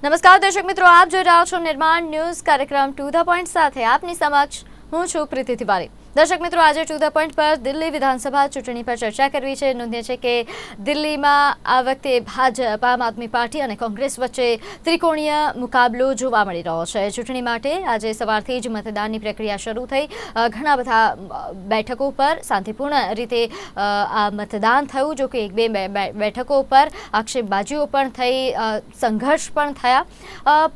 નમસ્કાર દર્શક મિત્રો, આપ જોઈ રહ્યા છો નિર્માણ ન્યૂઝ કાર્યક્રમ ટુ ધ પોઈન્ટ સાથે આપની સમક્ષ હું છું પ્રીતિ તિવારી। દર્શક મિત્રો, આજે ટુ ધ પોઈન્ટ પર દિલ્હી વિધાનસભા ચૂંટણી પર ચર્ચા કરવી છે। નોંધનીય છે કે દિલ્હીમાં આ વખતે ભાજપ, આમ આદમી પાર્ટી અને કોંગ્રેસ વચ્ચે ત્રિકોણીય મુકાબલો જોવા મળી રહ્યો છે। ચૂંટણી માટે આજે સવારથી જ મતદાનની પ્રક્રિયા શરૂ થઈ। ઘણા બધા બેઠકો પર શાંતિપૂર્ણ રીતે આ મતદાન થયું। જો કે એક બે બેઠકો પર આક્ષેપબાજીઓ પણ થઈ, સંઘર્ષ પણ થયા,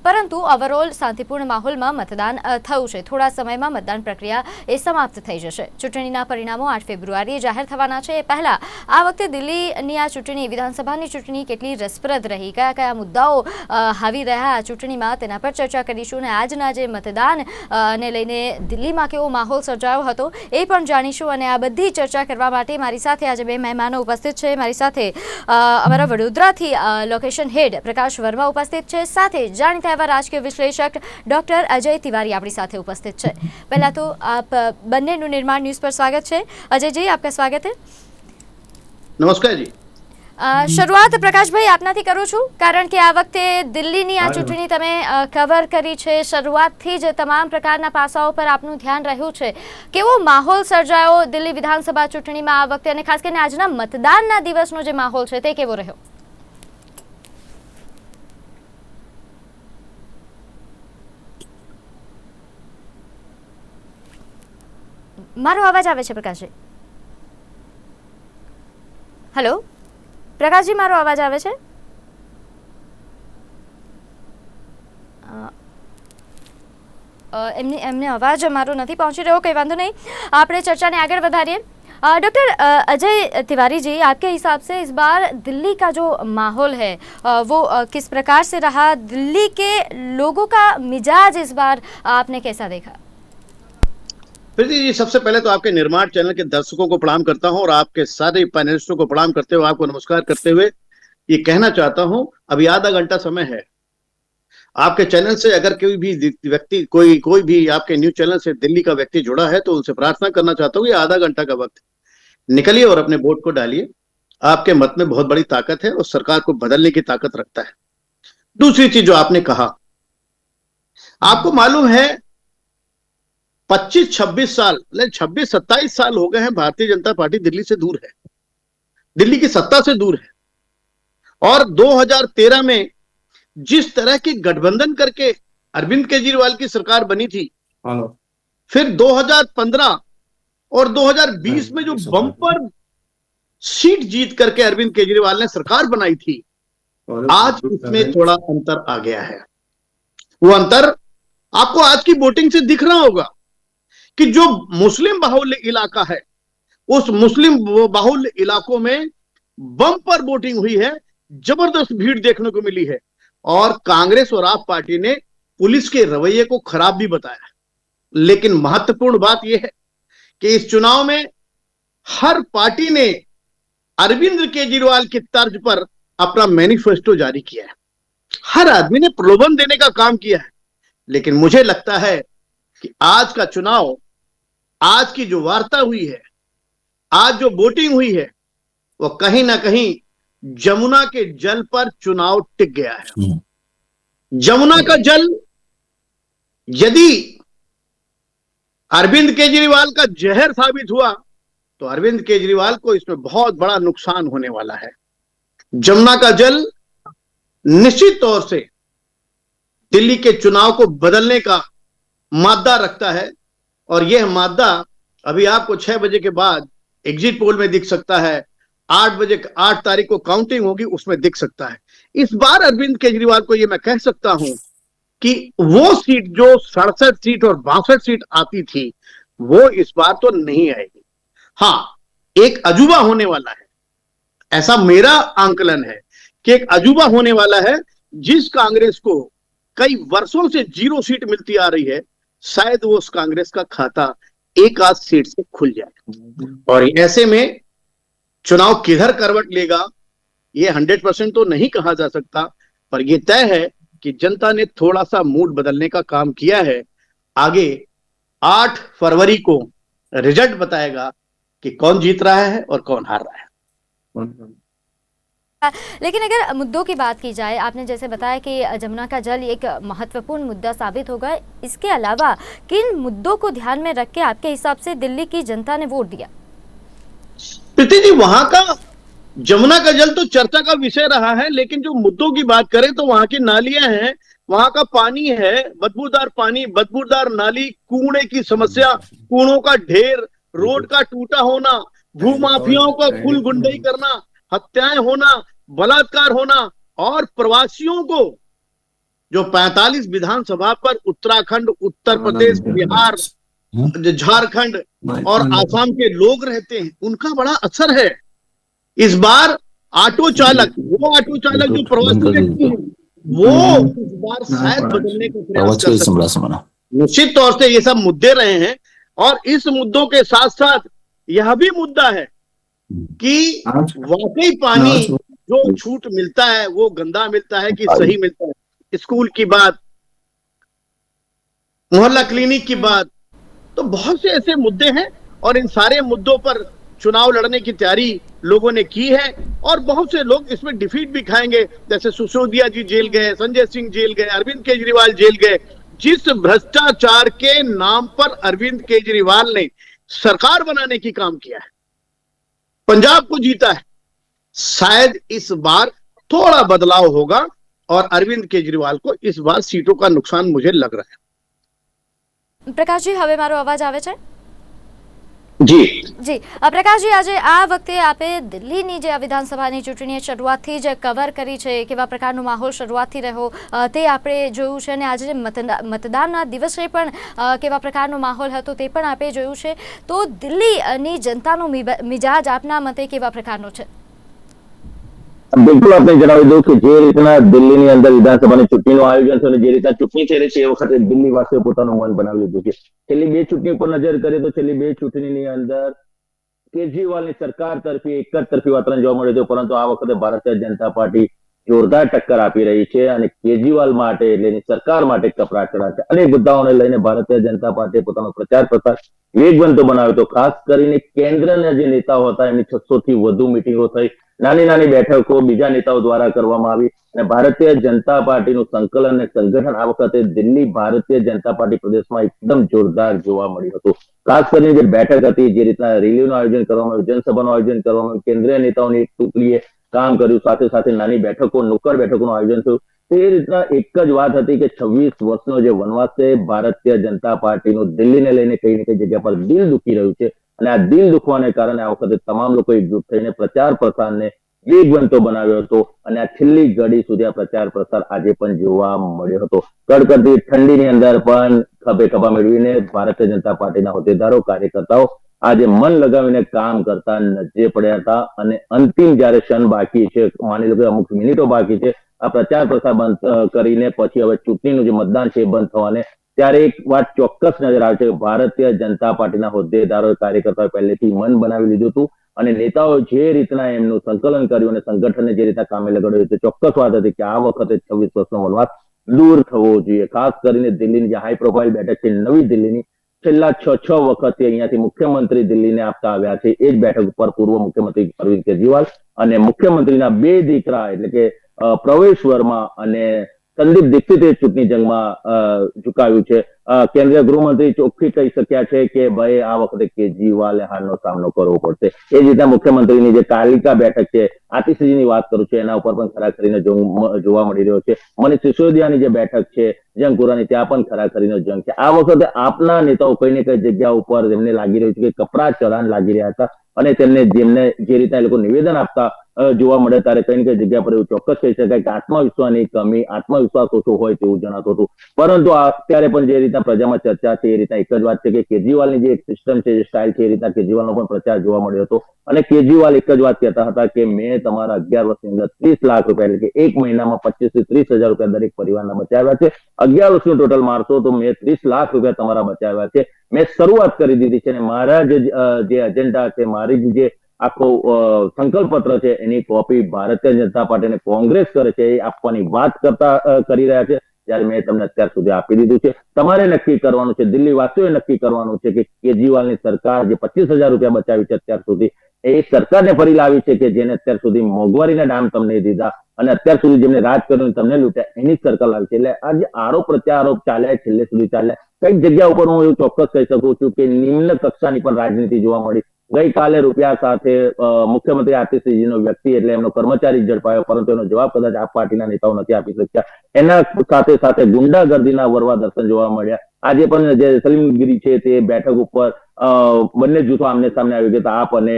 પરંતુ ઓવરઓલ શાંતિપૂર્ણ માહોલમાં મતદાન થયું છે। થોડા સમયમાં મતદાન પ્રક્રિયા એ સમાપ્ત થઈ જશે। ચૂંટણીના પરિણામો 8 ફેબ્રુઆરીએ જાહેર થવાના છે। એ પહેલા આ વખતે દિલ્હીની આ ચૂંટણી, વિધાનસભાની ચૂંટણી કેટલી રસપ્રદ રહી, કયા કયા મુદ્દાઓ હાવી રહ્યા આ ચૂંટણીમાં, તેના પર ચર્ચા કરીશું। અને આજના જે મતદાન ને લઈને દિલ્હીમાં કેવો માહોલ સર્જાયો હતો એ પણ જાણીશું। અને આ બધી ચર્ચા કરવા માટે મારી સાથે આજે બે મહેમાનો ઉપસ્થિત છે। મારી સાથે અમારા વડોદરાથી લોકેશન હેડ પ્રકાશ વર્મા ઉપસ્થિત છે, સાથે જાણીતા એવા રાજકીય વિશ્લેષક ડોક્ટર અજય તિવારી આપણી સાથે ઉપस्थित છે। पहला तो आप બંનેનું નિર્માણ ન્યૂઝ પર સ્વાગત છે। अजय जी, आपका स्वागत है। નમસ્કાર જી। શરૂઆત પ્રકાશભાઈ આપનાથી કરું છું, કારણ કે આ વખતે દિલ્હીની આ ચૂંટણી તમે કવર કરી છે। શરૂઆતથી જ તમામ પ્રકારના પાસાઓ પર આપનું ધ્યાન રહ્યું છે। કેવો માહોલ સર્જાયો દિલ્હી વિધાનસભા ચૂંટણીમાં આ વખતે, અને ખાસ કરીને આજના મતદાનના દિવસનો જે માહોલ છે તે કેવો રહ્યો? મારો અવાજ આવે છે પ્રકાશજી? હેલો પ્રકાશજી, મારો અવાજ આવે છે? એમને અવાજ મારો નથી પહોંચી રહ્યો, કંઈ વાંધો नहीं, આપણે ચર્ચાને આગળ વધારીએ। डॉक्टर अजय तिवारी जी, आपके हिसाब से इस बार दिल्ली का जो माहौल है वो किस प्रकार से रहा? दिल्ली के लोगों का मिजाज इस बार आपने कैसा देखा? प्रीति जी, सबसे पहले तो आपके निर्माण चैनल के दर्शकों को प्रणाम करता हूं और आपके सारे पैनलिस्टों को प्रणाम करते हुए, आपको नमस्कार करते हुए ये कहना चाहता हूं, अभी आधा घंटा समय है। आपके चैनल से अगर कोई भी व्यक्ति, कोई भी आपके न्यूज चैनल से दिल्ली का व्यक्ति जुड़ा है तो उनसे प्रार्थना करना चाहता हूँ, ये आधा घंटा का वक्त निकलिए और अपने वोट को डालिए। आपके मत में बहुत बड़ी ताकत है और सरकार को बदलने की ताकत रखता है। दूसरी चीज जो आपने कहा, आपको मालूम है 25-26 साल, 26-27 साल हो गए हैं भारतीय जनता पार्टी दिल्ली से दूर है, दिल्ली की सत्ता से दूर है। और 2013 में जिस तरह की गठबंधन करके अरविंद केजरीवाल की सरकार बनी थी, फिर 2015 और 2020 में जो बम्पर सीट जीत करके अरविंद केजरीवाल ने सरकार बनाई थी, आज इसमें थोड़ा अंतर आ गया है। वो अंतर आपको आज की वोटिंग से दिख रहा होगा कि जो मुस्लिम बाहुल्य इलाका है, उस मुस्लिम बाहुल्य इलाकों में बम्पर वोटिंग हुई है, जबरदस्त भीड़ देखने को मिली है। और कांग्रेस और आप पार्टी ने पुलिस के रवैये को खराब भी बताया। लेकिन महत्वपूर्ण बात यह है कि इस चुनाव में हर पार्टी ने अरविंद केजरीवाल की तर्ज पर अपना मैनिफेस्टो जारी किया है। हर आदमी ने प्रलोभन देने का काम किया है। लेकिन मुझे लगता है कि आज का चुनाव, आज की जो वार्ता हुई है, आज जो वोटिंग हुई है, वो कहीं ना कहीं जमुना के जल पर चुनाव टिक गया है। जमुना का जल यदि अरविंद केजरीवाल का जहर साबित हुआ तो अरविंद केजरीवाल को इसमें बहुत बड़ा नुकसान होने वाला है। जमुना का जल निश्चित तौर से दिल्ली के चुनाव को बदलने का मादा रखता है। और यह मादा अभी आपको 6 बजे के बाद एग्जिट पोल में दिख सकता है, 8 तारीख को काउंटिंग होगी, उसमें दिख सकता है। इस बार अरविंद केजरीवाल को यह मैं कह सकता हूं कि वो सीट जो 67 सीट और 62 सीट आती थी, वो इस बार तो नहीं आएगी। हाँ, एक अजूबा होने वाला है, ऐसा मेरा आंकलन है कि एक अजूबा होने वाला है। जिस कांग्रेस को कई वर्षों से 0 सीट मिलती आ रही है, शायद वो उस कांग्रेस का खाता एक आध सीट से खुल जाए। और ऐसे में चुनाव किधर करवट लेगा ये 100% तो नहीं कहा जा सकता, पर यह तय है कि जनता ने थोड़ा सा मूड बदलने का काम किया है। आगे 8 फरवरी को रिजल्ट बताएगा कि कौन जीत रहा है और कौन हार रहा है। लेकिन अगर मुद्दों की बात की जाए, आपने जैसे बताया कि जमुना का जल एक महत्वपूर्ण मुद्दा साबित होगा, इसके अलावा किन मुद्दों को ध्यान में रख के आपके हिसाब से दिल्ली की जनता ने वोट दिया? प्रीति जी, वहां का जमुना का जल तो चर्चा का विषय रहा है, लेकिन जो मुद्दों की बात करें तो वहां की नालियां हैं, वहां का पानी है, बदबूदार पानी, बदबूदार नाली, कूड़े की समस्या, कूड़ों का ढेर, रोड का टूटा होना, भूमाफियाओं का कुल गुंडई करना, हत्याएं होना, बलात्कार होना, और प्रवासियों को जो 45 विधानसभा पर उत्तराखंड, उत्तर प्रदेश, बिहार, झारखंड और आसाम के लोग रहते हैं, उनका बड़ा असर है। इस बार ऑटो चालक, वो ऑटो चालक जो प्रवासी व्यक्ति हैं, वो इस बार शायद बदलने का प्रयास कर सकते हैं। निश्चित तौर से ये सब मुद्दे रहे हैं, और इस मुद्दों के साथ साथ यह भी मुद्दा है कि वाकई पानी जो छूट मिलता है वो गंदा मिलता है कि सही मिलता है। स्कूल की बात, मोहल्ला क्लिनिक की बात, तो बहुत से ऐसे मुद्दे हैं, और इन सारे मुद्दों पर चुनाव लड़ने की तैयारी लोगों ने की है, और बहुत से लोग इसमें डिफीट भी खाएंगे। जैसे सिसोदिया जी जेल गए, संजय सिंह जेल गए, अरविंद केजरीवाल जेल गए। जिस भ्रष्टाचार के नाम पर अरविंद केजरीवाल ने सरकार बनाने की काम किया है, पंजाब को जीता है, शायद इस बार थोड़ा बदलाव होगा, और अरविंद केजरीवाल को इस बार सीटों का नुकसान मुझे लग रहा है। प्रकाश जी, હવે મારો અવાજ આવે છે? જી જી પ્રકાશજી, આજે આ વખતે આપે દિલ્હીની જે વિધાનસભાની ચૂંટણી શરૂઆતથી જ કવર કરી છે, કેવા પ્રકારનો માહોલ શરૂઆતથી રહ્યો તે આપણે જોયું છે, અને આજે મતદાનના દિવસે પણ કેવા પ્રકારનો માહોલ હતો તે પણ આપણે જોયું છે। તો દિલ્હીની જનતાનો મિજાજ આપના મતે કેવા પ્રકારનો છે? બિલકુલ, આપણે જણાવી દઉં કે જે રીતના દિલ્હીની અંદર વિધાનસભાની ચૂંટણીનું આયોજન છે અને જે રીતના ચૂંટણી થઈ રહી છે, એ વખતે દિલ્હીવાસીઓ પોતાનું મન બનાવી લીધું છે। છેલ્લી બે ચૂંટણી પર નજર કરીએ તો છેલ્લી બે ચૂંટણીની અંદર કેજરીવાલની સરકાર તરફી એક જ તરફી વાતાવરણ જોવા મળ્યું હતું, પરંતુ આ વખતે ભારતીય જનતા પાર્ટી જોરદાર ટક્કર આપી રહી છે, અને કેજરીવાલ માટે એટલે એની સરકાર માટે કપરા ચડા છે। અનેક મુદ્દાઓને લઈને ભારતીય જનતા પાર્ટીએ પોતાનો પ્રચાર પ્રસાર વેગવંતો બનાવ્યો હતો। ખાસ કરીને કેન્દ્રના જે નેતાઓ હતા એમની 600 થી વધુ મિટિંગો થઈ, નાની નાની બેઠકો બીજા નેતાઓ દ્વારા કરવામાં આવી, અને ભારતીય જનતા પાર્ટીનું સંકલન અને સંગઠન આ વખતે દિલ્હી ભારતીય જનતા પાર્ટી પ્રદેશમાં એકદમ જોરદાર જોવા મળ્યું હતું। ખાસ કરીને જે બેઠક હતી, જે રીતના રેલીનું આયોજન કરવામાં આવ્યું, જનસભાનું આયોજન કરવામાં આવ્યું, કેન્દ્રીય નેતાઓની એક ટુકડીએ કામ કર્યું, સાથે સાથે નાની બેઠકો, નુક્કડ બેઠકોનું આયોજન થયું। તે રીતના એક જ વાત હતી કે 26 વર્ષનો જે વનવાસ છે ભારતીય જનતા પાર્ટીનું દિલ્હીને લઈને કઈ ને કઈ જગ્યા પર દિલ દુખી રહ્યું છે, અને આ દિલ દુખવાને કારણે આ વખતે તમામ લોકો એકજૂટ થઈને પ્રચાર પ્રસારને વેગવંતો બનાવ્યો હતો, અને આ છેલ્લી ઘડી સુધી આ પ્રચાર પ્રસાર આજે પણ જોવા મળ્યો હતો। કડકડતી ઠંડીની અંદર પણ ખભે ખભા મેળવીને ભારતીય જનતા પાર્ટીના હોદ્દેદારો, કાર્યકર્તાઓ આજે મન લગાવીને કામ કરતા નજરે પડ્યા હતા, અને અંતિમ જયારે ક્ષણ બાકી છે, માની લો કે અમુક મિનિટો બાકી છે આ પ્રચાર પ્રસાર બંધ કરીને પછી હવે ચૂંટણીનું જે મતદાન છે એ બંધ થવાને, ત્યારે એક વાત ચોક્કસ નજર આવે છે કે ભારતીય જનતા પાર્ટીના હોદ્દેદારો, કાર્યકર્તાઓ પહેલેથી મન બનાવી લીધું હતું, અને નેતાઓ જે રીતના એમનું સંકલન કર્યું અને સંગઠનને જે રીતના કામે લગાડ્યું, તે ચોક્કસ વાત હતી કે આ વખતે 26 વર્ષનો વનવાસ દૂર થવો જોઈએ। ખાસ કરીને દિલ્હીની જે હાઈ પ્રોફાઇલ બેઠક છે, નવી દિલ્હીની, છેલ્લા 6 વખતથી અહીંયાથી મુખ્યમંત્રી દિલ્હીને આપતા આવ્યા છે। એ જ બેઠક ઉપર પૂર્વ મુખ્યમંત્રી અરવિંદ કેજરીવાલ અને મુખ્યમંત્રીના બે દીકરા એટલે કે પ્રવેશ વર્મા અને સંદીપ દીક્ષિતે ચૂંટણી જંગમાં ઝુકાવ્યું છે। કેન્દ્રીય ગૃહમંત્રી ચોખ્ખી કહી શક્યા છે કે ભાઈ આ વખતે કેજરીવાલે હારનો સામનો કરવો પડશે। એ જ રીતના મુખ્યમંત્રીની જે કાલિકા બેઠક છે, આતિશજીની વાત કરું છું, એના ઉપર પણ ખરાખરીનો જંગ જોવા મળી રહ્યો છે। મનીષ સિસોદિયાની જે બેઠક છે જંગપુરાની, ત્યાં પણ ખરાખરીનો જંગ છે। આ વખતે આપના નેતાઓ કઈ ને કઈ જગ્યા ઉપર એમને લાગી રહ્યું છે કે કપરા ચઢાણ લાગી રહ્યા હતા, અને તેમને જે રીતના એ લોકો નિવેદન આપતા જોવા મળે ત્યારે કઈ ને કઈ જગ્યા પર એવું ચોક્કસ કહી શકાય કે આત્મવિશ્વાસની કમી, આત્મવિશ્વાસ ઓછો હોય તેવું જણાતું હતું। પરંતુ અત્યારે પણ જે રીતના પ્રજામાં ચર્ચા છે એ રીતના એક જ વાત છે કે કેજરીવાલની જે સિસ્ટમ છે, જે સ્ટાઇલ છે, એ રીતના કેજરીવાલનો પણ પ્રચાર જોવા મળ્યો હતો, અને કેજરીવાલ એક જ વાત કહેતા હતા કે મેં તમારા 11 વર્ષની અંદર 30 લાખ રૂપિયા એટલે કે એક મહિનામાં 25 થી 30 હજાર રૂપિયા દરેક પરિવારના બચાવ્યા છે। 11 વર્ષનું ટોટલ મારશો તો મેં 30 લાખ રૂપિયા તમારા બચાવ્યા છે। મેં શરૂઆત કરી દીધી છે, અને મારા જે એજન્ડા છે, મારી જે આખો સંકલ્પ પત્ર છે એની કોપી ભારતીય જનતા પાર્ટી અને કોંગ્રેસ કરે છે એ આપવાની વાત કરી રહ્યા છે, જ્યારે મેં તમને અત્યાર સુધી આપી દીધું છે। તમારે નક્કી કરવાનું છે, દિલ્હી વાસીઓએ નક્કી કરવાનું છે કે કેજરીવાલની સરકાર જે 25,000 રૂપિયા બચાવી છે અત્યાર સુધી, એ સરકારને ફરી લાવી છે કે જેને અત્યાર સુધી મોંઘવારીના નામ તમને દીધા અને અત્યાર સુધી જેમને રાજ કર્યું તમને લૂંટ્યા, એની જ સરકાર લાવી છે. એટલે આ જે આરોપ પ્રત્યારોપ ચાલ્યા છેલ્લે સુધી ચાલ્યા, કઈક જગ્યા ઉપર હું એવું ચોક્કસ કહી શકું છું કે નિમ્ન કક્ષાની પણ રાજનીતિ જોવા મળી. ગઈકાલે રૂપિયા સાથે મુખ્યમંત્રી આરસીસીનો વ્યક્તિ એટલે એમનો કર્મચારી ઝડપાયો, પરંતુ એનો જવાબ કદાચ આપ પાર્ટીના નેતાઓ નથી આપી શક્યા. એના સાથે સાથે ગુંડાગર્દીના વરવા દર્શન જોવા મળ્યા. આજે પણ જે સલીમગીરી છે તે બેઠક ઉપર બંને જૂથો આમને સામને આવી ગયા, આપ અને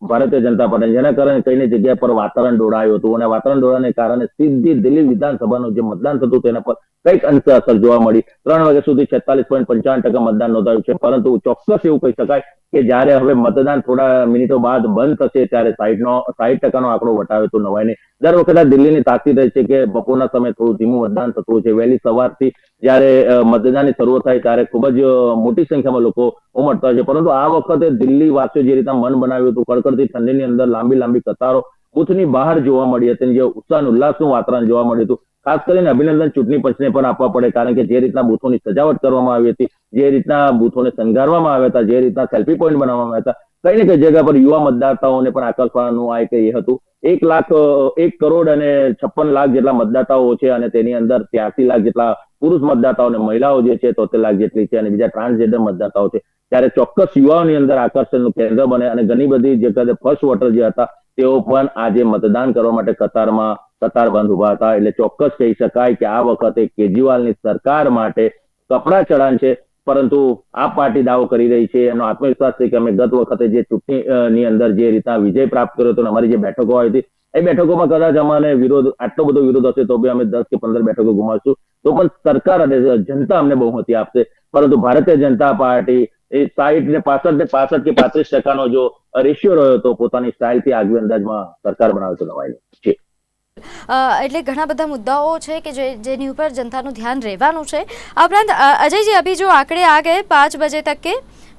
ભારતીય જનતા પાર્ટી, જેના કારણે કઈ જગ્યા પર વાતાવરણ દોડાયું હતું અને વાતાવરણ દોડાને કારણે સીધી દિલ્હી વિધાનસભાનું જે મતદાન થતું તેના પર કઈક અંશે અસર જોવા મળી. 3 વાગ્યા સુધી 46.55% મતદાન નોંધાયું છે, પરંતુ ચોક્કસ એવું કહી શકાય કે જયારે હવે મતદાન થોડા મિનિટો બાદ બંધ થશે ત્યારે 60% આંકડો વટાવ્યો તો નવાય નહીં. દર વખતે દિલ્હીની તાકીદ રહી છે કે બપોરના સમયે થોડું ધીમું મતદાન થતું હોય છે. વહેલી સવારથી જયારે મતદાનની શરૂઆત થાય ત્યારે ખૂબ જ મોટી સંખ્યામાં લોકો ઉમટતા હોય છે, પરંતુ આ વખતે દિલ્હી વાસીઓ જે રીતના મન બનાવ્યું હતું, કડકડતી ઠંડીની અંદર લાંબી કતારો બૂથની બહાર જોવા મળી હતી, જે ઉત્સાહ ઉલ્લાસનું વાતાવરણ જોવા મળ્યું હતું. ખાસ કરીને અભિનંદન ચૂંટણી પંચને પણ આપવા પડે, કારણ કે જે રીતના બૂથોની સજાવટ કરવામાં આવી હતી, જે રીતના બૂથોને શણગારવામાં આવ્યા હતા, જે રીતના સેલ્ફી પોઈન્ટ બનાવવામાં આવ્યા હતા, કઈ ને કઈ જગ્યા પર યુવા મતદાતાઓને પણ આકર્ષવાનું આ એક એ હતું. 1 કરોડ અને 56 લાખ જેટલા મતદાતાઓ છે અને તેની અંદર 83 લાખ જેટલા પુરુષ મતદાતાઓ અને મહિલાઓ જે છે 73 લાખ જેટલી છે અને બીજા ટ્રાન્સજેન્ડર મતદાતાઓ છે. ત્યારે ચોક્કસ યુવાઓની અંદર આકર્ષણનું કેન્દ્ર બને અને ઘણી બધી જગ્યાએ ફર્સ્ટ વોટર જે હતા તેઓ પણ આજે મતદાન કરવા માટે કતારબંધ ઉભા હતા. એટલે ચોક્કસ કહી શકાય કે આ વખતે કેજરીવાલની સરકાર માટે કપડા ચઢાણ છે, પરંતુ આ પાર્ટી દાવો કરી રહી છે, એનો આત્મવિશ્વાસ છે કે અમે ગત વખતે જે ચૂંટણીની અંદર જે રીતના વિજય પ્રાપ્ત કર્યો હતો, અમારી જે બેઠકો આવી હતી એ બેઠકોમાં કદાચ અમારે આટલો બધો વિરોધ હશે તો બી અમે 10 કે 15 બેઠકો ગુમાવશું, તો પણ સરકાર અને જનતા અમને બહુમતી આપશે. પરંતુ ભારતીય જનતા પાર્ટી એ 60 ને 65 ને 65 કે 35% જો રેશિયો રહ્યો તો પોતાની સ્ટાઇલથી આગવી અંદાજમાં સરકાર બનાવે તો નવાય છે. એટલે ઘણા બધા મુદ્દાઓ છે કે જેની ઉપર जनता ध्यान રહેવાનું છે. उपरांत अजय जी, अभी जो आंकड़े आ गए 5 बजे तक के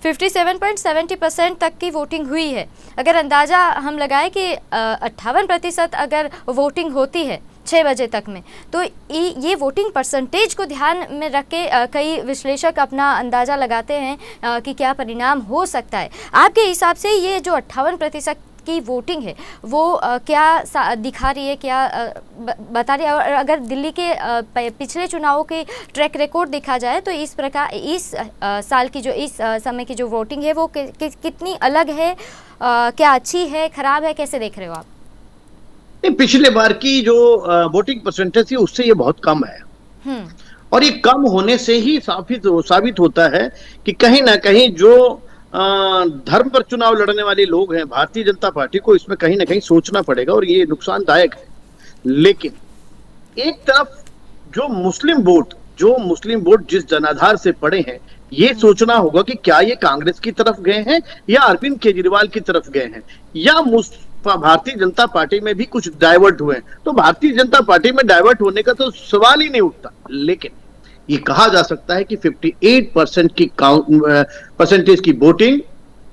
57.70% तक की वोटिंग हुई है. अगर अंदाज़ा हम लगाएं कि 58% अगर वोटिंग होती है 6 बजे तक में, तो ये वोटिंग परसेंटेज को ध्यान में रख के कई विश्लेषक अपना अंदाज़ा लगाते हैं कि क्या परिणाम हो सकता है. आपके हिसाब से ये जो 58% की वोटिंग है वो क्या दिखा रही है, क्या बता रही है? और अगर दिल्ली के पिछले चुनावों के ट्रैक रिकॉर्ड देखा जाए तो इस प्रकार इस साल की जो इस समय की जो वोटिंग है वो कितनी अलग है, क्या अच्छी है, खराब है, कैसे देख रहे हो आप? पिछले बार की जो वोटिंग परसेंटेज थी उससे ये बहुत कम है, और ये कम होने से ही साबित होता है कि कहीं ना कहीं जो धर्म पर चुनाव लड़ने वाले लोग हैं, भारतीय जनता पार्टी को इसमें कहीं ना कहीं सोचना पड़ेगा और ये नुकसानदायक है. लेकिन एक तरफ जो मुस्लिम वोट जिस जनाधार से पड़े हैं, ये सोचना होगा कि क्या ये कांग्रेस की तरफ गए हैं या अरविंद केजरीवाल की तरफ गए हैं या भारतीय जनता पार्टी में भी कुछ डाइवर्ट हुए हैं. तो भारतीय जनता पार्टी में डाइवर्ट होने का तो सवाल ही नहीं उठता. लेकिन ये कहा जा सकता है कि 58% की परसेंटेज की वोटिंग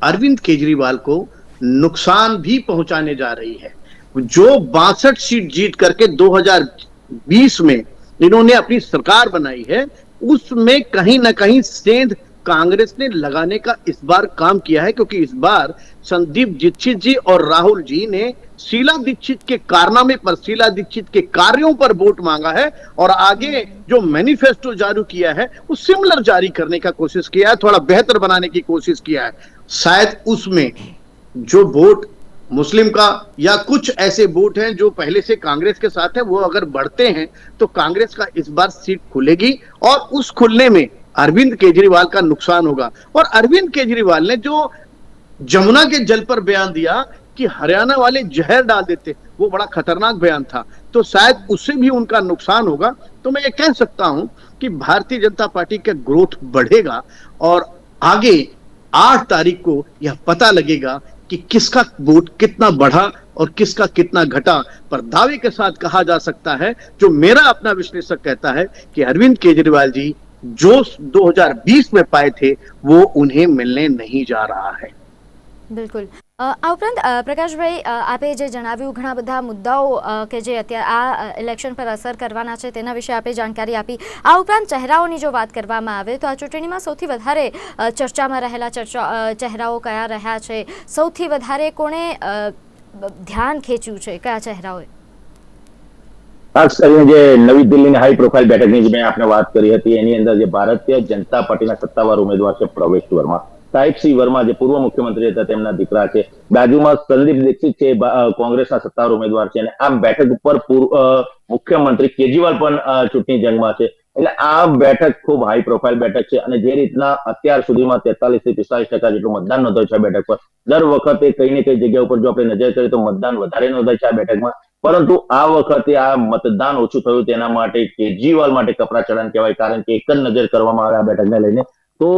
अरविंद केजरीवाल को नुकसान भी पहुंचाने जा रही है. जो 62 सीट जीत करके 2020 में इन्होंने अपनी सरकार बनाई है, उसमें कहीं ना कहीं सेंध कांग्रेस ने लगाने का इस बार काम किया है, क्योंकि इस बार संदीप दीक्षित जी और राहुल जी ने शीला दीक्षित के कारनामे पर, शीला दीक्षित के कार्यों पर वोट मांगा है और आगे जो मैनिफेस्टो जारी किया है वो सिमिलर जारी करने का कोशिश किया है, थोड़ा बेहतर बनाने की कोशिश किया है. शायद उसमें जो वोट मुस्लिम का या कुछ ऐसे वोट हैं जो पहले से कांग्रेस के साथ है, वो अगर बढ़ते हैं तो कांग्रेस का इस बार सीट खुलेगी और उस खुलने में अरविंद केजरीवाल का नुकसान होगा. और अरविंद केजरीवाल ने जो जमुना के जल पर बयान दिया कि हरियाणा वाले जहर डाल देते, वो बड़ा खतरनाक बयान था, तो शायद उससे भी उनका नुकसान होगा. तो मैं ये कह सकता हूं कि भारतीय जनता पार्टी का ग्रोथ बढ़ेगा और आगे 8 तारीख को यह पता लगेगा कि किसका वोट कितना बढ़ा और किसका कितना घटा. पर दावे के साथ कहा जा सकता है, जो मेरा अपना विश्लेषक कहता है, कि अरविंद केजरीवाल जी जो 2020 में पाए थे वो उन्हें मिलने नहीं जा रहा है. बिल्कुल. આ ઉપરાંત પ્રકાશભાઈ, આપે જે જણાવ્યું ઘણા બધા મુદ્દાઓ કે જે અત્યારે આ ઇલેક્શન પર અસર કરવાના છે તેના વિશે આપે જાણકારી આપી. આ ઉપરાંત ચહેરાઓની જો વાત કરવામાં આવે તો આ ચૂંટણીમાં સૌથી વધારે ચર્ચામાં રહેલા ચહેરાઓ કયા રહ્યા છે? સૌથી વધારે કોણે ધ્યાન ખેંચ્યું છે? કયા ચહેરાઓએ? ખાસ કરીને જે નવી દિલ્હીની હાઈ પ્રોફાઇલ બેઠકની જે મેં આપણે વાત કરી હતી એની અંદર જે ભારતીય જનતા પાર્ટીના સત્તાવાર ઉમેદવાર છે પ્રવેશ વર્મા, સાહેબસિંહ વર્મા જે પૂર્વ મુખ્યમંત્રી હતા તેમના દીકરા છે, બાજુમાં સંદીપ દીક્ષિત છે કોંગ્રેસના સત્તાવાર ઉમેદવાર છે, અને આ બેઠક ઉપર મુખ્યમંત્રી કેજરીવાલ પણ ચૂંટણી જંગમાં છે. એટલે આ બેઠક ખૂબ હાઈ પ્રોફાઇલ બેઠક છે અને જે રીતના અત્યાર સુધીમાં 43 થી 45% જેટલું મતદાન નોંધાયું છે આ બેઠક પર. દર વખતે કઈ ને કઈ જગ્યા ઉપર જો આપણે નજર કરીએ તો મતદાન વધારે નોંધાય છે આ બેઠકમાં, પરંતુ આ વખતે આ મતદાન ઓછું થયું તેના માટે કેજરીવાલ માટે કપરા ચડાણ કહેવાય, કારણ કે એક જ નજર કરવામાં આવે આ બેઠકને લઈને તો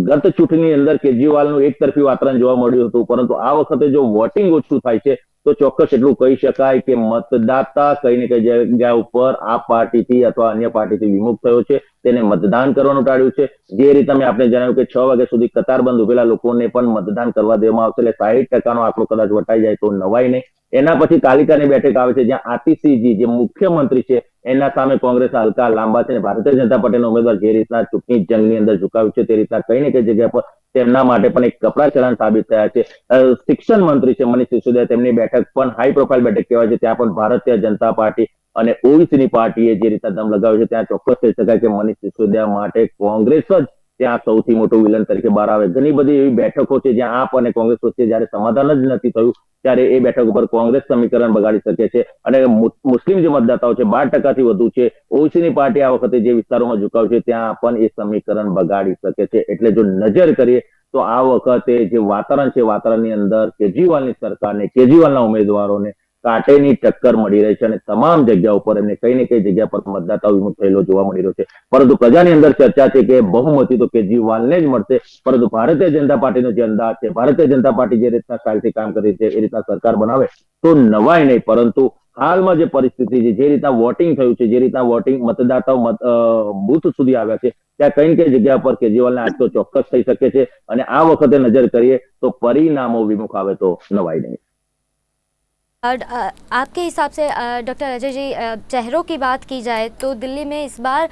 ગત ચૂંટણીની અંદર કેજરીવાલનું એક તરફી વાતાવરણ જોવા મળ્યું હતું, પરંતુ આ વખતે જો વોટિંગ ઓછું થાય છે તો ચોક્કસ એટલું કહી શકાય કે મતદાતા કઈ ને કઈ જગ્યા ઉપર આ પાર્ટીથી અથવા અન્ય પાર્ટીથી વિમુખ થયો છે, તેને મતદાન કરવાનું ટાળ્યું છે. જે રીતે મેં આપણે જણાવ્યું કે 6 વાગ્યા સુધી કતારબંધ ઉભેલા લોકોને પણ મતદાન કરવા દેવામાં આવશે, એટલે 60% આંકડો કદાચ વટાઈ જાય તો નવાઈ નહીં. એના પછી કાલિકાની બેઠક આવે છે જ્યાં આતિશીજી જે મુખ્યમંત્રી છે એના સામે કોંગ્રેસ હલકા લાંબા છે, ભારતીય જનતા પાર્ટીના ઉમેદવાર જે રીતના ચૂંટણી જંગની અંદર ઝુકાવ્યું છે તે રીતના કઈ ને કઈ જગ્યા પર તેમના માટે પણ એક કપરા ચલાણ સાબિત થયા છે. શિક્ષણ મંત્રી છે મનીષ સિસોદિયા, તેમની બેઠક પણ હાઈ પ્રોફાઇલ બેઠક કહેવાય છે, ત્યાં પણ ભારતીય જનતા પાર્ટી અને ઓબીસીની પાર્ટીએ જે રીતના દમ લગાવ્યો છે ત્યાં ચોક્કસ કહી શકાય કે મનીષ સિસોદિયા માટે કોંગ્રેસ જ ત્યાં સૌથી મોટું વિલન તરીકે બહાર આવે. ઘણી બધી એવી બેઠકો છે જ્યાં આપ અને કોંગ્રેસ વચ્ચે જયારે સમાધાન જ નથી થયું ત્યારે એ બેઠક ઉપર કોંગ્રેસ સમીકરણ બગાડી શકે છે અને મુસ્લિમ જે મતદાતાઓ છે 12% થી વધુ છે, ઓબીસીની પાર્ટી આ વખતે જે વિસ્તારોમાં ઝુકાવ છે ત્યાં પણ એ સમીકરણ બગાડી શકે છે. એટલે જો નજર કરીએ તો આ વખતે જે વાતાવરણ છે વાતાવરણની અંદર કેજરીવાલની સરકારને, કેજરીવાલના ઉમેદવારોને કાંટેની ટક્કર મળી રહી છે અને તમામ જગ્યા ઉપર એમને કઈ ને કઈ જગ્યા પર મતદાતાઓ વિમુખ થયેલો જોવા મળી રહ્યો છે. પરંતુ પ્રજાની અંદર ચર્ચા છે કે બહુમતી તો કેજરીવાલને જ મળશે, પરંતુ ભારતીય જનતા પાર્ટીનો જે અંદાજ છે, ભારતીય જનતા પાર્ટી જે રીતના સ્ટાઇલથી કામ કરી છે એ રીતના સરકાર બનાવે તો નવાય નહીં. પરંતુ હાલમાં જે પરિસ્થિતિ છે, જે રીતના વોટિંગ થયું છે, જે રીતના વોટિંગ મતદાતાઓ બૂથ સુધી આવ્યા છે ત્યાં કઈ કઈ જગ્યા પર કેજરીવાલને આજ તો ચોક્કસ થઈ શકે છે અને આ વખતે નજર કરીએ તો પરિણામો વિમુખ આવે તો नवाई नहीं। आपके हिसाब से डॉक्टर अजय जी, चेहरों की बात की जाए तो दिल्ली में इस बार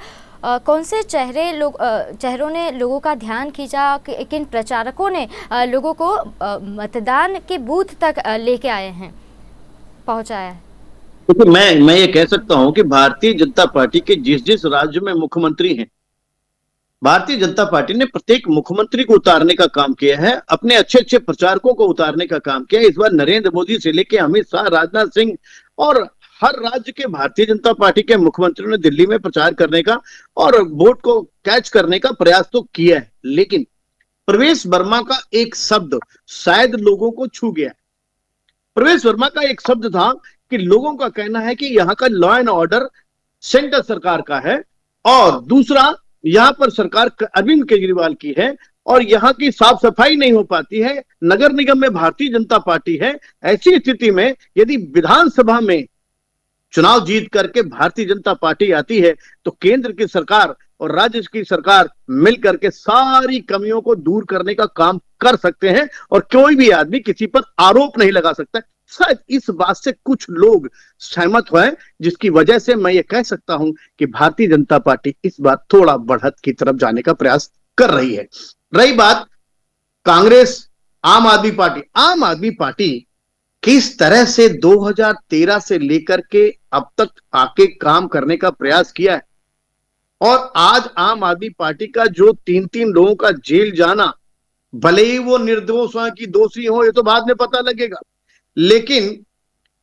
कौन से चेहरों ने लोगों का ध्यान खींचा, किन प्रचारकों ने लोगों को मतदान के बूथ तक लेके आए हैं, पहुंचाया है? क्योंकि मैं ये कह सकता हूं कि भारतीय जनता पार्टी के जिस जिस राज्य में मुख्यमंत्री हैं, भारतीय जनता पार्टी ने प्रत्येक मुख्यमंत्री को उतारने का काम किया है, अपने अच्छे अच्छे प्रचारकों को उतारने का काम किया है। इस बार नरेंद्र मोदी से लेके अमित शाह, राजनाथ सिंह और हर राज्य के भारतीय जनता पार्टी के मुख्यमंत्रियों ने दिल्ली में प्रचार करने का और वोट को कैच करने का प्रयास तो किया है, लेकिन प्रवेश वर्मा का एक शब्द शायद लोगों को छू गया। प्रवेश वर्मा का एक शब्द था कि लोगों का कहना है कि यहाँ का लॉ एंड ऑर्डर सेंटर सरकार का है और दूसरा यहाँ पर सरकार अरविंद केजरीवाल की है और यहाँ की साफ सफाई नहीं हो पाती है, नगर निगम में भारतीय जनता पार्टी है। ऐसी स्थिति में यदि विधानसभा में चुनाव जीत करके भारतीय जनता पार्टी आती है तो केंद्र की सरकार और राज्य की सरकार मिलकर के सारी कमियों को दूर करने का काम कर सकते हैं और कोई भी आदमी किसी पर आरोप नहीं लगा सकता। शायद इस बात से कुछ लोग सहमत हुए, जिसकी वजह से मैं ये कह सकता हूं कि भारतीय जनता पार्टी इस बार थोड़ा बढ़त की तरफ जाने का प्रयास कर रही है। रही बात कांग्रेस, आम आदमी पार्टी किस तरह से 2013 से लेकर के अब तक आके काम करने का प्रयास किया है और आज आम आदमी पार्टी का जो 3-3 लोगों का जेल जाना, भले ही वो निर्दोष हो कि दोषी हो, ये तो बाद में पता लगेगा, लेकिन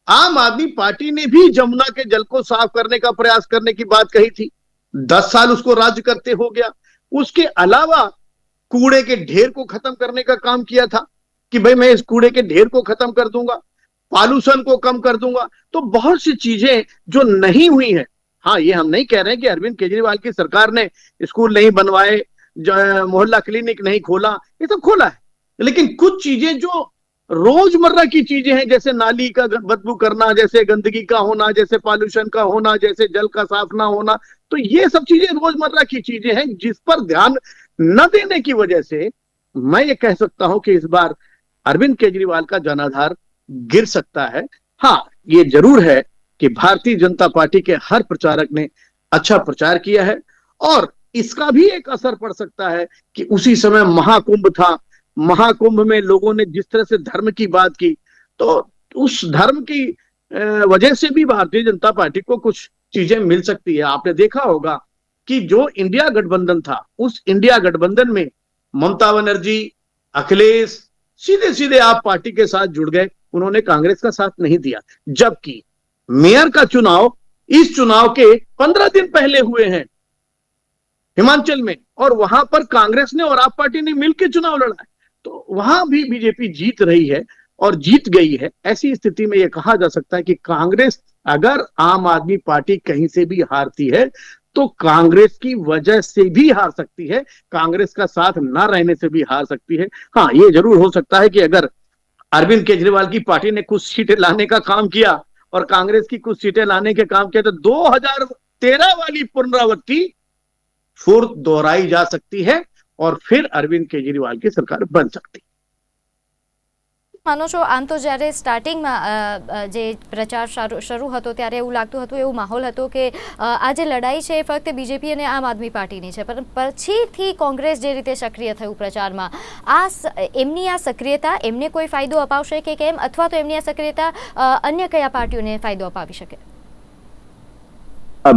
आम आदमी पार्टी ने भी जमुना के जल को साफ करने का प्रयास करने की बात कही थी। 10 साल उसको राज्य करते हो गया। उसके अलावा कूड़े के ढेर को खत्म करने का काम किया था कि भाई मैं इस कूड़े के ढेर को खत्म कर दूंगा, पॉल्यूशन को कम कर दूंगा। तो बहुत सी चीजें जो नहीं हुई है। हाँ, ये हम नहीं कह रहे हैं कि अरविंद केजरीवाल की सरकार ने स्कूल नहीं बनवाए, मोहल्ला क्लिनिक नहीं खोला, ये सब खोला है, लेकिन कुछ चीजें जो रोजमर्रा की चीजें हैं, जैसे नाली का बदबू करना, जैसे गंदगी का होना, जैसे पॉल्यूशन का होना, जैसे जल का साफ ना होना, तो ये सब चीजें रोजमर्रा की चीजें हैं जिस पर ध्यान न देने की वजह से मैं ये कह सकता हूं कि इस बार अरविंद केजरीवाल का जनाधार गिर सकता है। हाँ, ये जरूर है कि भारतीय जनता पार्टी के हर प्रचारक ने अच्छा प्रचार किया है और इसका भी एक असर पड़ सकता है कि उसी समय महाकुंभ था, महाकुंभ में लोगों ने जिस तरह से धर्म की बात की, तो उस धर्म की वजह से भी भारतीय जनता पार्टी को कुछ चीजें मिल सकती है। आपने देखा होगा कि जो इंडिया गठबंधन था, उस इंडिया गठबंधन में ममता बनर्जी, अखिलेश सीधे सीधे आप पार्टी के साथ जुड़ गए, उन्होंने कांग्रेस का साथ नहीं दिया। जबकि मेयर का चुनाव इस चुनाव के 15 दिन पहले हुए हैं हिमाचल में, और वहां पर कांग्रेस ने और आप पार्टी ने मिलकर चुनाव लड़ा है, तो वहां भी बीजेपी जीत रही है और जीत गई है। ऐसी स्थिति में यह कहा जा सकता है कि कांग्रेस, अगर आम आदमी पार्टी कहीं से भी हारती है तो कांग्रेस की वजह से भी हार सकती है, कांग्रेस का साथ ना रहने से भी हार सकती है। हाँ, ये जरूर हो सकता है कि अगर अरविंद केजरीवाल की पार्टी ने कुछ सीटें लाने का काम किया और कांग्रेस की कुछ सीटें लाने के काम किया, तो 2013 वाली पुनरावृत्ति फिर दोहराई जा सकती है और फिर अरविंद केजरीवाल की सरकार बन सकती है। માનો છો આમ તો જ્યારે સ્ટાર્ટિંગમાં જે પ્રચાર શરૂ હતો ત્યારે એવું લાગતું હતું, એવું માહોલ હતો કે આ જે લડાઈ છે એ ફક્ત બીજેપી અને આમ આદમી પાર્ટીની છે, પણ પછીથી કોંગ્રેસ જે રીતે સક્રિય થયું પ્રચારમાં, એમની આ સક્રિયતા એમને કોઈ ફાયદો અપાવશે કે કેમ, અથવા તો એમની આ સક્રિયતા અન્ય કયા પાર્ટીઓને ફાયદો અપાવી શકે?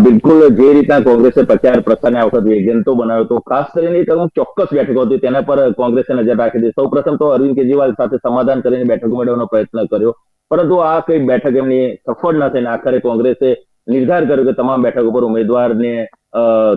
બિલકુલ, જે રીતના કોંગ્રેસે પ્રચાર પ્રસારને આ વખત વેગંતો બનાવ્યો હતો, ખાસ કરીને ચોક્કસ બેઠકો હતી તેના પર કોંગ્રેસે નજર રાખી હતી. સૌ પ્રથમ તો અરવિંદ કેજરીવાલ સાથે સમાધાન કરીને બેઠકો મેળવવાનો પ્રયત્ન કર્યો, પરંતુ આ કઈ બેઠક એમની સફળ ન થઈને આખરે કોંગ્રેસે નિર્ધાર કર્યો કે તમામ બેઠકો પર ઉમેદવારને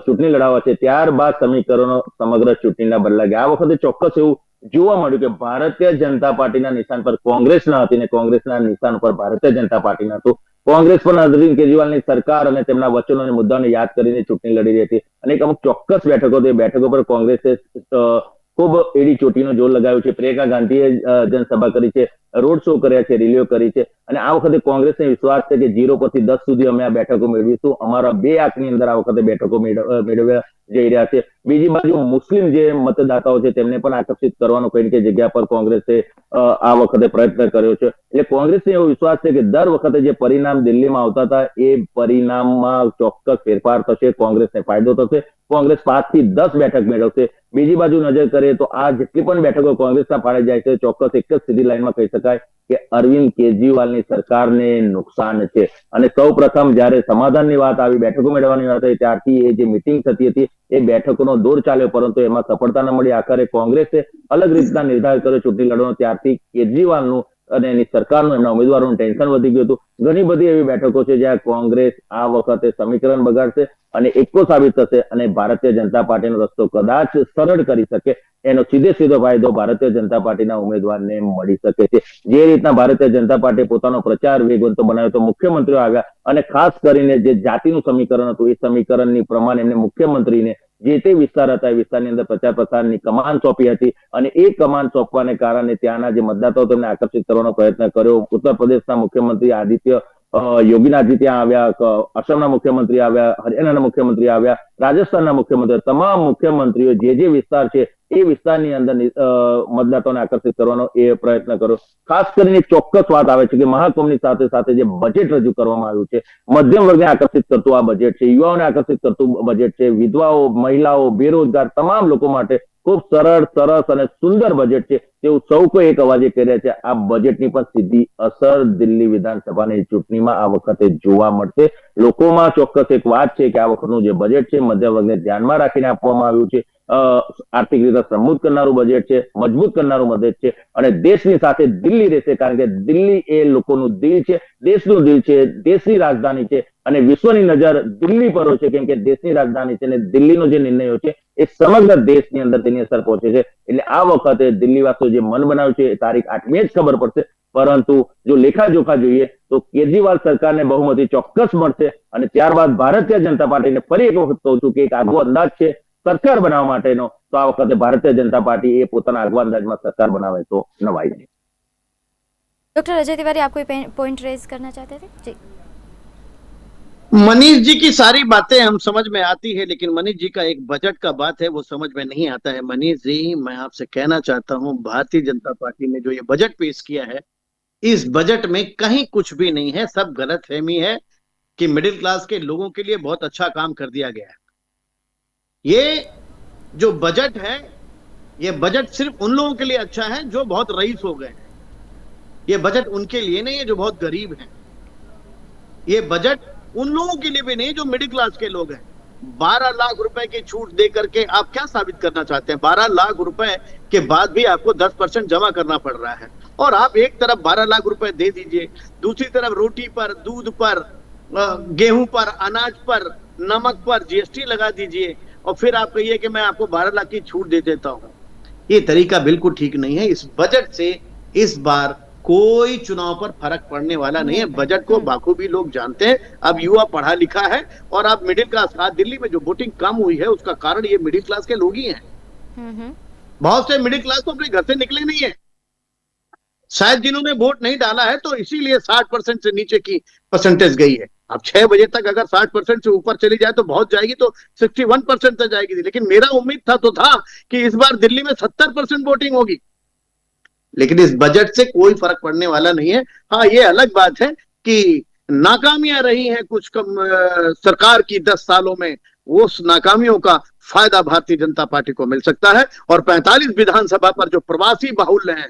ચૂંટણી લડાવવા છે. ત્યારબાદ સમીકરણો સમગ્ર ચૂંટણીના બદલા ગયા. આ વખતે ચોક્કસ એવું જોવા મળ્યું કે ભારતીય જનતા પાર્ટીના નિશાન પર કોંગ્રેસ ન હતી ને કોંગ્રેસના નિશાન પર ભારતીય જનતા પાર્ટી ન હતું. કોંગ્રેસ પણ અરવિંદ કેજરીવાલની સરકાર અને તેમના વચનો અને મુદ્દાઓને યાદ કરીને ચૂંટણી લડી રહી હતી અને એક અમુક ચોક્કસ બેઠકો હતી, બેઠકો પર કોંગ્રેસે ખૂબ એડી ચોટીનો જોર લગાવ્યો છે. પ્રિયંકા ગાંધીએ જનસભા કરી છે, રોડ શો કર્યા છે, રેલીઓ કરી છે અને આ વખતે કોંગ્રેસને વિશ્વાસ છે કે 0 પરથી 10 સુધી અમે આ બેઠકો મેળવીશું. અમારા 2 આંકની અંદર આ વખતે બેઠકો મેળવ્યા જઈ રહ્યા છે. બીજી બાજુ મુસ્લિમ જે મતદાતાઓ છે તેમને પણ આકર્ષિત કરવાનો કઈ કઈ જગ્યા પર કોંગ્રેસે આ વખતે પ્રયત્ન કર્યો છે. એટલે કોંગ્રેસને એવો વિશ્વાસ છે કે દર વખતે જે પરિણામ દિલ્હીમાં આવતા હતા એ પરિણામમાં ચોક્કસ ફેરફાર થશે, કોંગ્રેસને ફાયદો થશે, કોંગ્રેસ 5 થી 10 બેઠક મેળવશે. બીજી બાજુ નજર કરીએ તો આ જેટલી પણ બેઠકો કોંગ્રેસના ફાળે જાય છે, ચોક્કસ એક જ સીધી લાઈનમાં કહી શકાય કે અરવિંદ કેજરીવાલની સરકારને નુકસાન છે. અને સૌ પ્રથમ જયારે સમાધાનની વાત આવી, બેઠકો મેળવવાની વાત આવી, ત્યારથી એ જે મિટિંગ થતી હતી એ બેઠકોનો દોર ચાલ્યો, પરંતુ એમાં સફળતા ન મળી. આખરે કોંગ્રેસે અલગ રીતના નિર્ધાર કર્યો ચૂંટણી લડવાનો. ત્યારથી કેજરીવાલનું અને એની સરકારનું, એમના ઉમેદવારોનું ટેન્શન વધી ગયું હતું. ઘણી બધી એવી બેઠકો છે જ્યાં કોંગ્રેસ આ વખતે સમીકરણ બગાડશે અને એકો સાબિત થશે અને ભારતીય જનતા પાર્ટીનો રસ્તો કદાચ સરળ કરી શકે, એનો સીધો ફાયદો ભારતીય જનતા પાર્ટીના ઉમેદવારને મળી શકે છે. જે રીતના ભારતીય જનતા પાર્ટીએ પોતાનો પ્રચાર વેગવંતો બનાવ્યો તો મુખ્યમંત્રીઓ આવ્યા અને ખાસ કરીને જે જાતિનું સમીકરણ હતું એ સમીકરણની પ્રમાણે એમને મુખ્યમંત્રીને જે તે વિસ્તાર હતા એ વિસ્તારની અંદર પ્રચાર પ્રસારની કમાન સોંપી હતી અને એ કમાન સોંપવાને કારણે ત્યાંના જે મતદાતાઓ તેમને આકર્ષિત કરવાનો પ્રયત્ન કર્યો. ઉત્તર પ્રદેશના મુખ્યમંત્રી યોગીનાથજી ત્યાં આવ્યા, અસમના મુખ્યમંત્રી આવ્યા, હરિયાણાના મુખ્યમંત્રી આવ્યા, રાજસ્થાનના મુખ્યમંત્રી, તમામ મુખ્યમંત્રીઓ જે વિસ્તાર છે એ વિસ્તારની અંદર મતદાતાઓને આકર્ષિત કરવાનો એ પ્રયત્ન કર્યો. ખાસ કરીને ચોક્કસ વાત આવે છે કે મહાકુંભની સાથે સાથે જે બજેટ રજૂ કરવામાં આવ્યું છે, મધ્યમ વર્ગને આકર્ષિત કરતું આ બજેટ છે, યુવાઓને આકર્ષિત કરતું બજેટ છે, વિધવાઓ, મહિલાઓ, બેરોજગાર તમામ લોકો માટે ખૂબ સરળ, સરસ અને સુંદર બજેટ છે તેવું સૌ કોઈ એક અવાજે કહી રહ્યા છે. આ બજેટની પણ સીધી અસર દિલ્હી વિધાનસભાની ચૂંટણીમાં આ વખતે જોવા મળશે. લોકોમાં ચોક્કસ એક વાત છે કે આ વખતનું જે બજેટ છે મધ્યમ વર્ગને ધ્યાનમાં રાખીને આપવામાં આવ્યું છે. આર્થિક રીતે સમૃદ્ધ કરનારું બજેટ છે, મજબૂત કરનારું બજેટ છે અને દેશની સાથે દિલ્હી રહેશે, કારણ કે દિલ્હી એ લોકોનું દિલ છે, દેશનું દિલ છે, દેશની રાજધાની છે અને વિશ્વની નજર દિલ્હી પર હોય છે, કેમ કે દેશની રાજધાની છે અને દિલ્હીનો જે નિર્ણયો છે એ સમગ્ર દેશની અંદર તેની અસર પહોંચે છે. એટલે આ વખતે દિલ્હીવાસીઓ જે મન બનાવ્યું છે એ તારીખ 8મી જ ખબર પડશે. પરંતુ જો લેખાજોખા જોઈએ તો કેજરીવાલ સરકારને બહુમતી ચોક્કસ મળશે અને ત્યારબાદ ભારતીય જનતા પાર્ટીને ફરી એક વખત કહું છું કે એક આગવો અંદાજ છે સરકાર બનાવવા માટેનો, તો આ વખતે ભારતીય જનતા પાર્ટી એ પોતાના આગવા અંદાજમાં સરકાર બનાવે તો નવાઈ નહીં. डॉक्टर अजय तिवारी, आप कोई पॉइंट रेज करना चाहते थे? जी मनीष जी की सारी बातें हम समझ में आती है, लेकिन मनीष जी का एक बजट का बात है वो समझ में नहीं आता है। मनीष जी, मैं आपसे कहना चाहता हूं, भारतीय जनता पार्टी ने जो ये बजट पेश किया है, इस बजट में कहीं कुछ भी नहीं है, सब गलतफहमी है कि मिडिल क्लास के लोगों के लिए बहुत अच्छा काम कर दिया गया है। ये जो बजट है, ये बजट सिर्फ उन लोगों के लिए अच्छा है जो बहुत रईस हो गए हैं। ये बजट उनके लिए नहीं है जो बहुत गरीब हैं। ये बजट उन लोगों के लिए भी नहीं जो मिडिल क्लास के लोग हैं। 12 लाख रुपए की छूट दे करके आप क्या साबित करना चाहते हैं? 12 लाख रुपए के बाद भी आपको 10% जमा करना पड़ रहा है, और आप एक तरफ 12 लाख रुपए दे दीजिए, दूसरी तरफ रोटी पर, दूध पर, गेहूं पर, अनाज पर, नमक पर जीएसटी लगा दीजिए, और फिर आप कहिए कि मैं आपको 12 लाख की छूट दे देता हूं। ये तरीका बिल्कुल ठीक नहीं है। इस बजट से इस बार कोई चुनाव पर फर्क पड़ने वाला नहीं है। बजट को बाखूबी लोग जानते हैं। अब युवा पढ़ा लिखा है, और अब मिडिल क्लास, आज दिल्ली में जो वोटिंग कम हुई है उसका कारण ये मिडिल क्लास के लोग ही हैं। बहुत से मिडिल क्लास तो अपने घर से निकले नहीं है, शायद जिन्होंने वोट नहीं डाला है, तो इसीलिए 60% से नीचे की परसेंटेज गई है। अब 6 बजे तक अगर 60% से ऊपर चली जाए तो बहुत जाएगी, तो 61% तक जाएगी। लेकिन मेरा उम्मीद था कि इस बार दिल्ली में 70% वोटिंग होगी, लेकिन इस बजट से कोई फर्क पड़ने वाला नहीं है। हाँ, ये अलग बात है कि नाकामियां रही हैं कुछ सरकार की 10 सालों में, उस नाकामियों का फायदा भारतीय जनता पार्टी को मिल सकता है। और 45 विधानसभा पर जो प्रवासी बाहुल्य हैं,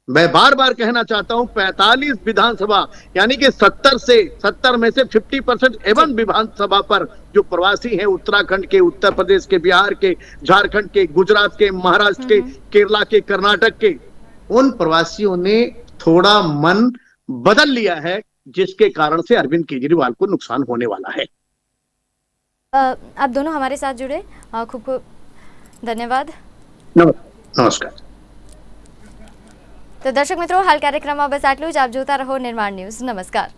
मैं बार बार कहना चाहता हूं, 45 विधानसभा यानी कि 70 में से 50% एवं विधानसभा पर जो प्रवासी हैं, उत्तराखंड के, उत्तर प्रदेश के, बिहार के, झारखंड के, गुजरात के, महाराष्ट्र के, केरला के, कर्नाटक के, उन प्रवासियों ने थोड़ा मन बदल लिया है, जिसके कारण से अरविंद केजरीवाल को नुकसान होने वाला है। आप दोनों हमारे साथ जुड़े, खूब खूब धन्यवाद। नमस्कार। तो दर्शक मित्रों, हाल कार्यक्रम में बस आटलू ज। आप जोता रहो निर्माण न्यूज। नमस्कार।